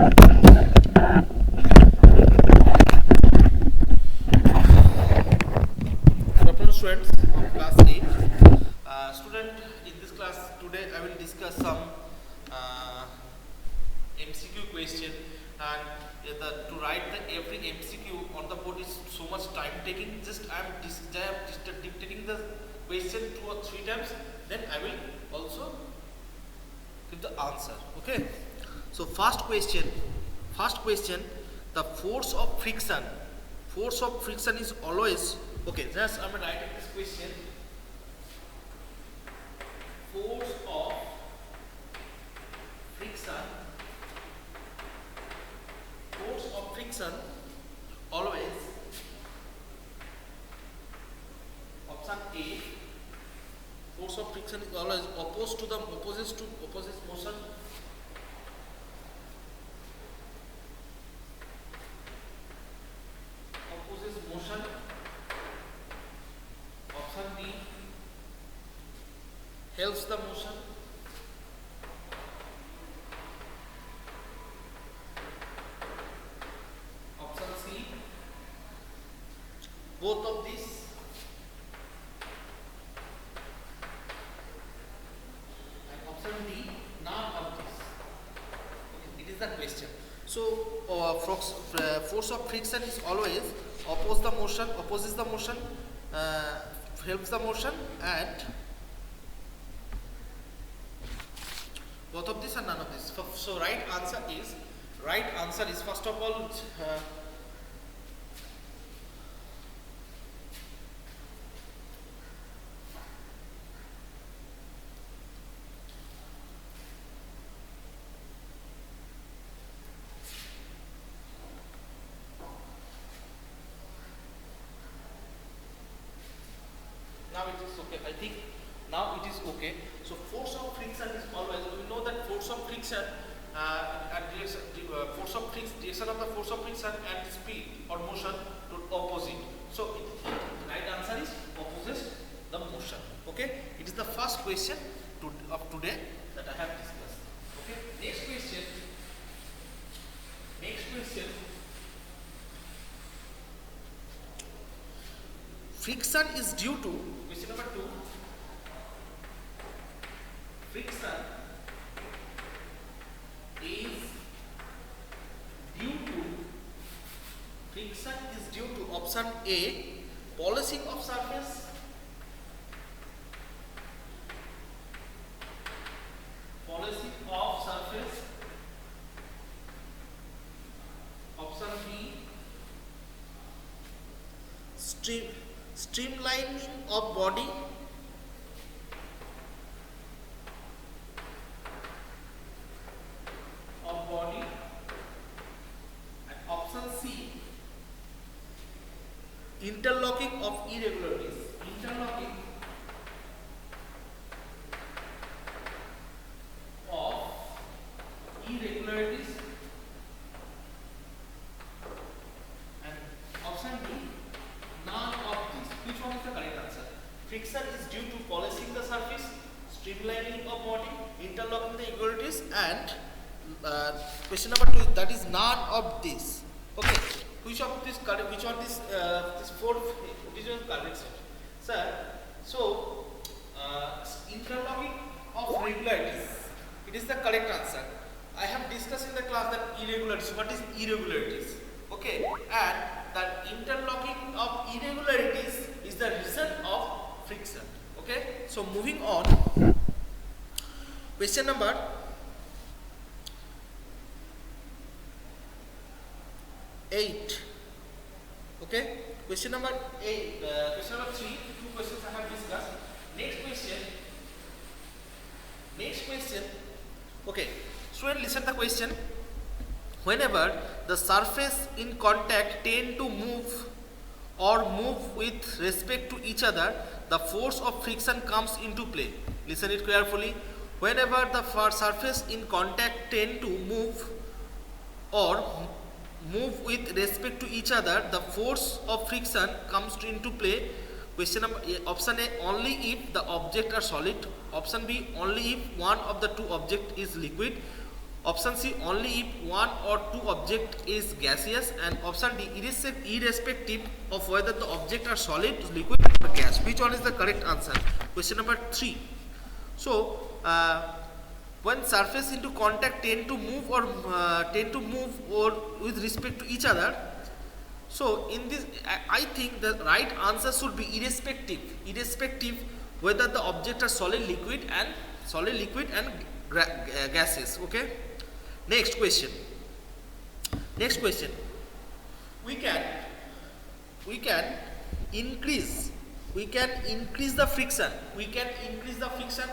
Good afternoon, students of class 8. Student, in this class today I will discuss some uh, MCQ question, and to write every MCQ on the board is so much time taking. Just I am dictating the question 2 or 3 times, then I will also give the answer. Okay. So first question, the force of friction. Force of friction is always, okay, just I am writing this question. Force of friction, always, option A, force of friction is always opposite motion. Option B, helps the motion. Option C, both of these. And option D, none of this. Okay, it is the question. So force of friction is always opposes the motion, helps the motion, and both of this and none of this. So right answer is first of all now it is okay. I think now it is okay. So force of friction is always, we know that force of friction and direction of the force of friction and speed or motion to opposite. So right answer is opposes the motion. Okay, it is the first question of today that I have discussed. Okay, next question. Friction is due to, question number 2, friction is due to option A, polishing of surface, option B, streamlining of body, and option C, interlocking of irregularities. And option D, none of these. Which one is the correct answer? Friction is due to polishing the surface, streamlining of body, interlocking the irregularities, and question number 2, that is none of this. Okay, which one this four, which one is correct, sir? So interlocking of regularities, it is the correct answer. I have discussed in the class that irregularities. What is irregularities? Okay, and that interlocking of irregularities is the reason of friction. Okay, so moving on. Question number 8. Okay, question number 8. Question number 3. 2 questions I have discussed. Next question. Okay, student, listen the question. Whenever the surface in contact tend to move with respect to each other, the force of friction comes into play. Listen it carefully. Whenever the surface in contact tend to move with respect to each other, the force of friction comes into play. Question number option A, only if the object are solid. Option B, only if one of the two object is liquid. Option C, only if one or two object is gaseous, and option D, irrespective of whether the object are solid, liquid or gas. Which one is the correct answer? Question number 3. So when surface into contact tend to move or with respect to each other, so in this I think the right answer should be irrespective whether the object are solid, liquid and gases. Okay. Next question. We can increase the friction.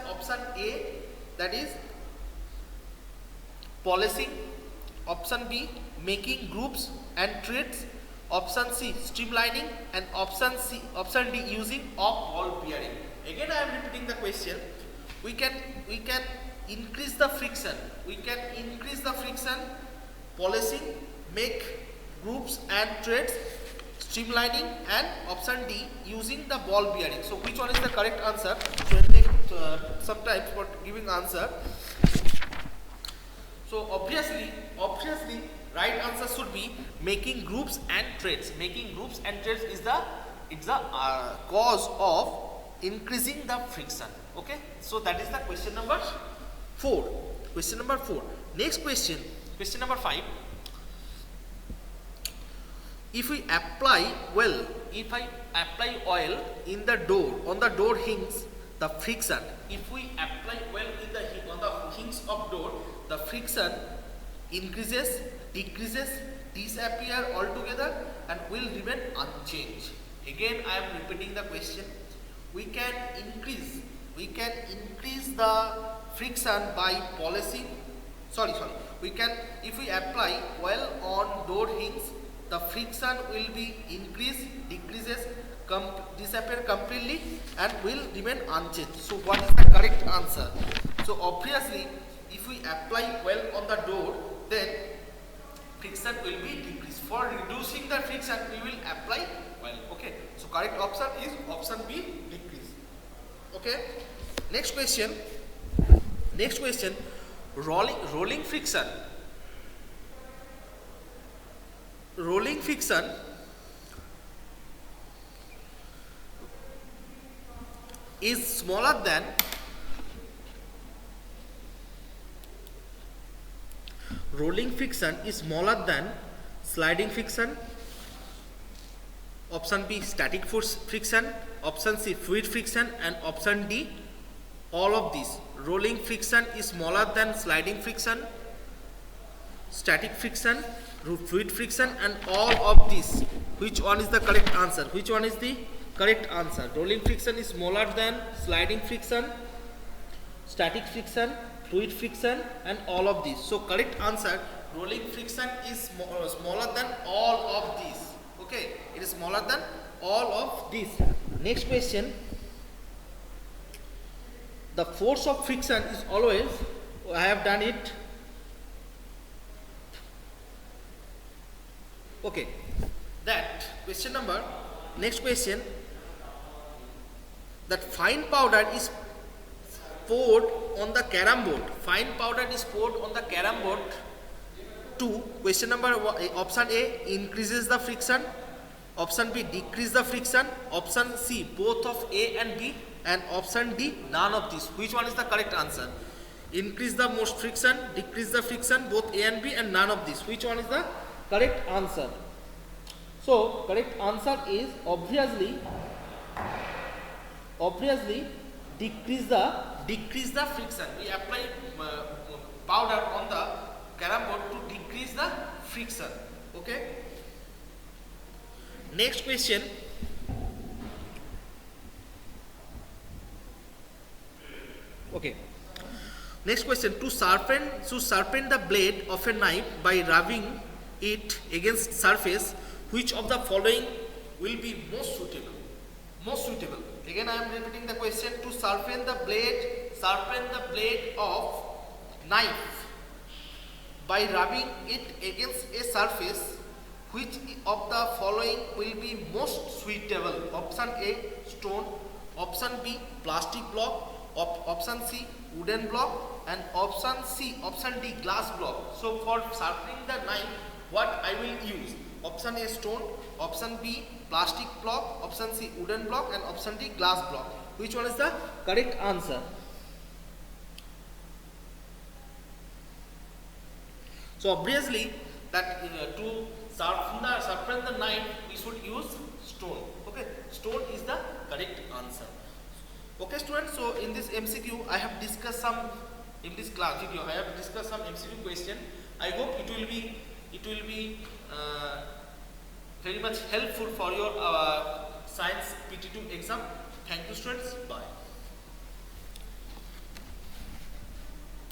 Option A, that is polishing. Option B, making groups and threads. Option C, streamlining, and option D, using of ball bearing. Again I am repeating the question. We can increase the friction. Polishing, make groups and threads, streamlining, and option D, using the ball bearing. So which one is the correct answer? So it will take some time for giving answer. So obviously right answer should be making groups and threads. Making groups and threads is the cause of increasing the friction. Okay, so that is the question number 4. Next question number 5. If I apply oil in the door, on the door hinge, the friction. If we apply oil on the hinge of door, the friction increases, decreases, disappear altogether, and will remain unchanged. Again I am repeating the question. We can increase the friction by polishing. If we apply oil on door hinge, the friction will be increased, decreases, disappear completely, and will remain unchanged. So what is the correct answer? So obviously if we apply oil on the door, then friction will be decreased. For reducing the friction, we will apply oil. Okay, so correct option is option B, decrease. Okay, next question. Rolling friction is smaller than sliding friction. Option B, static force friction. Option C, fluid friction, and option D, all of these. Rolling friction is smaller than sliding friction, static friction, fluid friction, and all of these. Which one is the correct answer? Rolling friction is smaller than sliding friction, static friction, fluid friction, and all of these. So correct answer, rolling friction is smaller than all of these. Okay, it is smaller than all of these. Next question. The force of friction is always, I have done it. Okay, next question, that fine powder is poured on the carom board. To question number 1, option A, increases the friction. Option B, decrease the friction. Option C, both of A and B, and option D, none of these. Which one is the correct answer? Increase the most friction, decrease the friction, both A and B, and none of these. Which one is the correct answer? So correct answer is obviously decrease the friction. We apply powder on the carom board to decrease the friction. Okay. Next question. To sharpen the blade of a knife by rubbing it against surface, which of the following will be most suitable? Again I am repeating the question. To sharpen the blade of knife by rubbing it against a surface, which of the following will be most suitable? Option A, stone. Option B, plastic block. Option C, wooden block, and option C, option D, glass block. So for sharpening the knife, what I will use? Option A, stone, option B, plastic block, option C, wooden block, and option D, glass block. Which one is the correct answer? So obviously that to sharpen the knife, we should use stone. Okay, stone is the correct answer. Okay students, so in this MCQ I have discussed some, in this class video I have discussed some MCQ question. I hope it will be very much helpful for your science PT2 exam. Thank you students, bye.